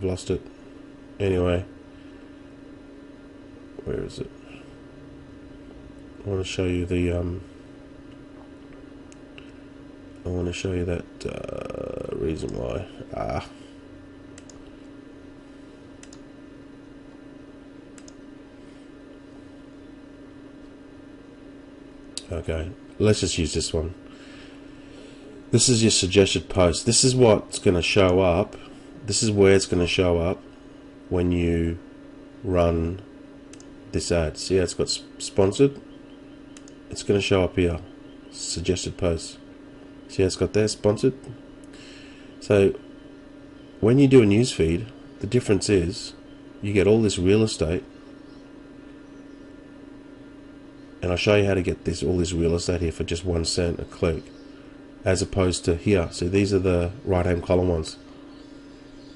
I've lost it. Anyway, where is it? I want to show you the I want to show you that reason why. Okay, let's just use this one. This is your suggested post. This is what's going to show up. This is where it's going to show up when you run this ad. See how it's got sponsored? It's going to show up here. Suggested posts. See how it's got there? Sponsored. So when you do a newsfeed, the difference is you get all this real estate. And I'll show you how to get all this real estate here for just 1 cent a click, as opposed to here. So these are the right-hand column ones.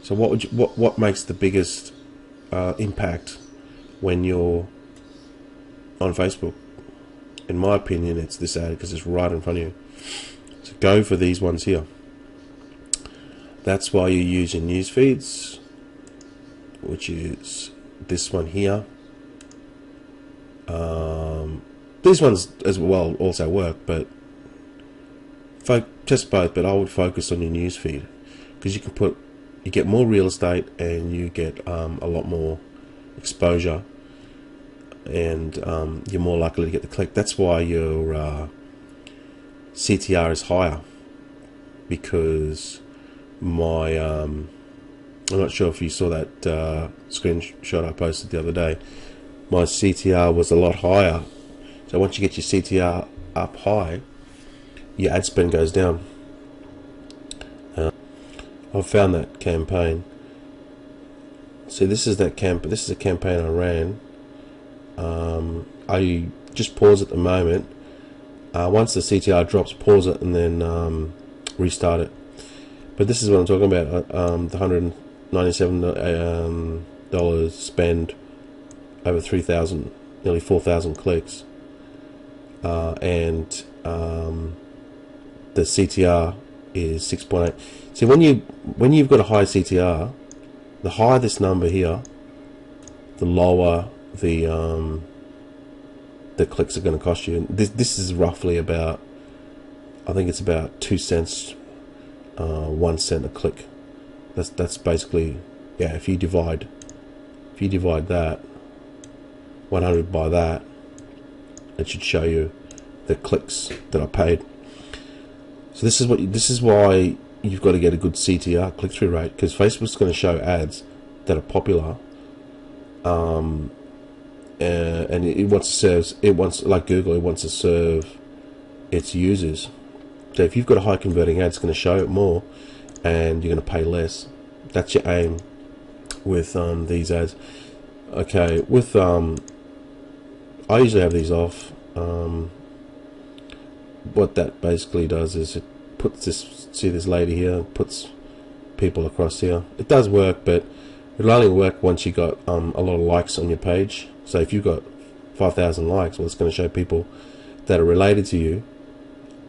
So what makes the biggest impact when you're on Facebook? In my opinion, it's this ad, because it's right in front of you. So go for these ones here. That's why you use your news feeds, which is this one here. These ones as well also work, but test both. But I would focus on your news feed, because you get more real estate and you get a lot more exposure, and you're more likely to get the click. That's why your CTR is higher, because I'm not sure if you saw that screenshot I posted the other day. My CTR was a lot higher. So once you get your CTR up high, your ad spend goes down. I've found that campaign. So this is that This is a campaign I ran. I just pause at the moment. Once the CTR drops, pause it and then restart it. But this is what I'm talking about. The $197 spend over 3,000, nearly 4,000 clicks, and the CTR is 6.8. See, when you've got a high CTR, the higher this number here, the lower the clicks are going to cost you. This is roughly about, I think it's about 2 cents, 1 cent a click. That's basically, yeah. If you divide that 100 by that, it should show you the clicks that I paid. So this is why you've got to get a good CTR, click-through rate, because Facebook's going to show ads that are popular, and it wants to serve. Like Google, it wants to serve its users. So if you've got a high converting ad, it's going to show it more, and you're going to pay less. That's your aim with these ads. Okay, with I usually have these off. What that basically does is it puts this, see this lady here, puts people across here. It does work, but it'll only work once you got a lot of likes on your page. So if you've got 5,000 likes, well, it's going to show people that are related to you.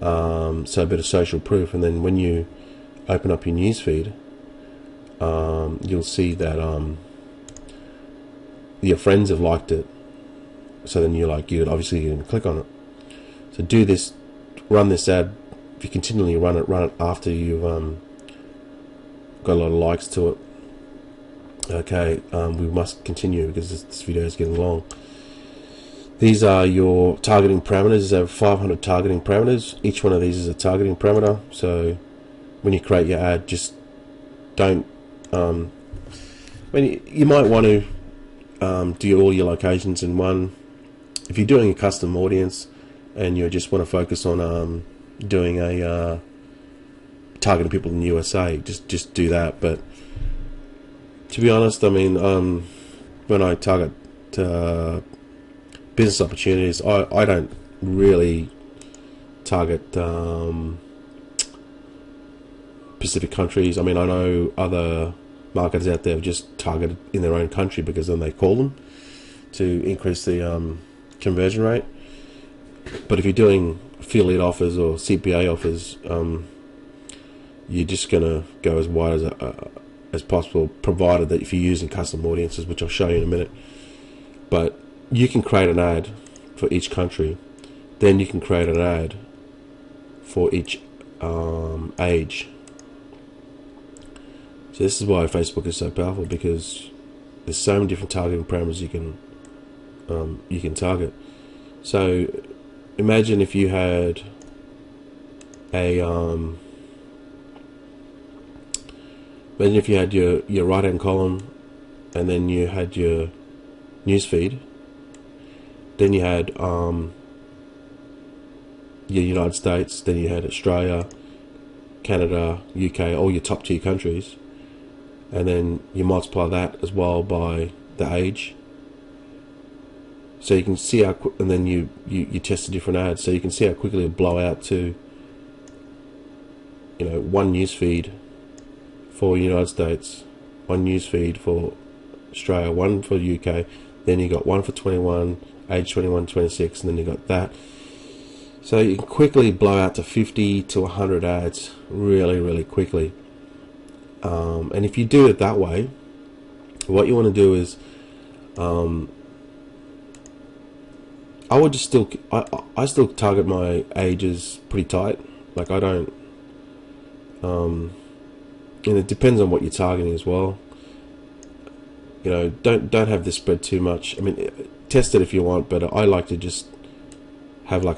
So a bit of social proof, and then when you open up your newsfeed, you'll see that your friends have liked it. So then you're obviously going to click on it. So do this, run this ad. If you continually run it after you've got a lot of likes to it. Okay, we must continue because this video is getting long. These are your targeting parameters. There's over 500 targeting parameters. Each one of these is a targeting parameter. So when you create your ad, just don't. You might want to do all your locations in one. If you're doing a custom audience and you just want to focus on doing a targeting people in the USA, just do that. But to be honest, I mean, when I target business opportunities, I don't really target Pacific countries. I mean, I know other marketers out there have just targeted in their own country because then they call them to increase the conversion rate. But if you're doing affiliate offers or CPA offers, you're just going to go as wide as possible, provided that if you're using custom audiences, which I'll show you in a minute. But you can create an ad for each country, then you can create an ad for each age. So this is why Facebook is so powerful, because there's so many different targeting parameters you can target. So imagine if you had imagine if you had your right hand column, and then you had your newsfeed, then you had your United States, then you had Australia, Canada, UK, all your top tier countries, and then you multiply that as well by the age. So you can see how and then you test the different ads, so you can see how quickly it'll blow out to, one newsfeed for United States, one newsfeed for Australia, one for UK, then you got one for 21, age 21, 26, and then you got that. So you can quickly blow out to 50 to 100 ads really, really quickly. And if you do it that way, what you want to do is, I would just I still target my ages pretty tight. Like I don't, and it depends on what you're targeting as well. Don't have this spread too much. I mean, test it if you want, but I like to just have like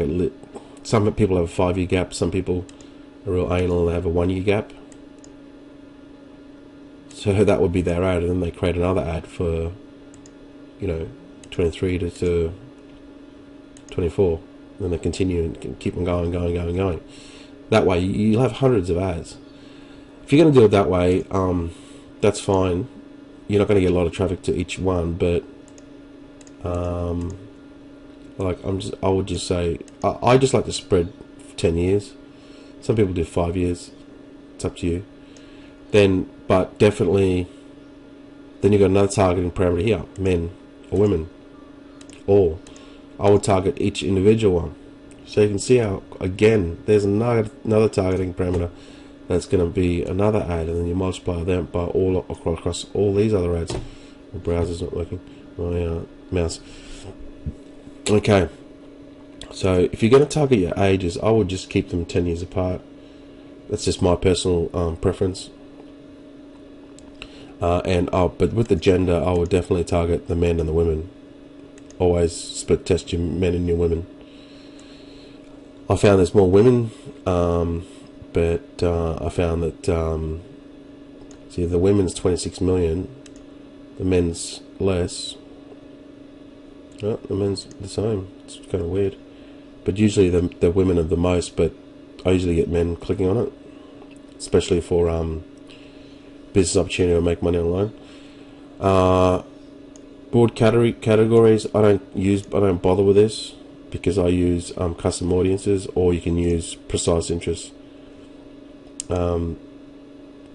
some people have a 5-year gap, some people are real anal and have a 1-year gap. So that would be their ad, and then they create another ad for 23 to 24, and then they continue and keep on going. That way you'll have hundreds of ads. If you're going to do it that way, that's fine. You're not going to get a lot of traffic to each one, but I would just say I just like to spread for 10 years. Some people do 5 years. It's up to you. But definitely, then you've got another targeting parameter here: men or women. Or I would target each individual one. So you can see how, again, there's another targeting parameter that's going to be another ad, and then you multiply them by all across all these other ads. My browser's not working. My mouse. Okay. So if you're going to target your ages, I would just keep them 10 years apart. That's just my personal preference. But with the gender, I would definitely target the men and the women. Always split test your men and your women. I found there's more women, but I found that see, the women's 26 million, the men's less. Oh, the men's the same. It's kind of weird, but usually the women are the most. But I usually get men clicking on it, especially for business opportunity to make money online. Broad categories, I don't bother with this, because I use custom audiences, or you can use precise interests. You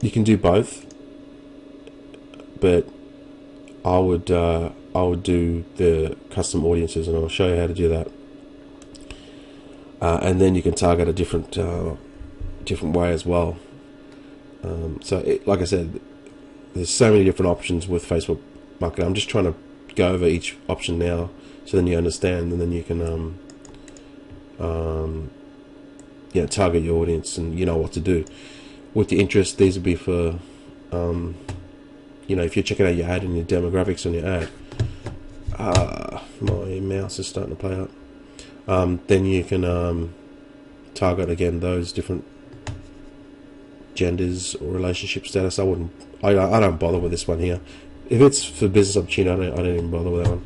can do both, but I would do the custom audiences, and I'll show you how to do that. And then you can target a different way as well. Like I said, there's so many different options with Facebook marketing. I'm just trying to go over each option now, so then you understand, and then you can target your audience, and you know what to do. With the interest, these would be for if you're checking out your ad and your demographics on your ad. My mouse is starting to play out. Then you can target again those different genders or relationship status. I don't bother with this one here. If it's for business opportunity, I don't even bother with that one.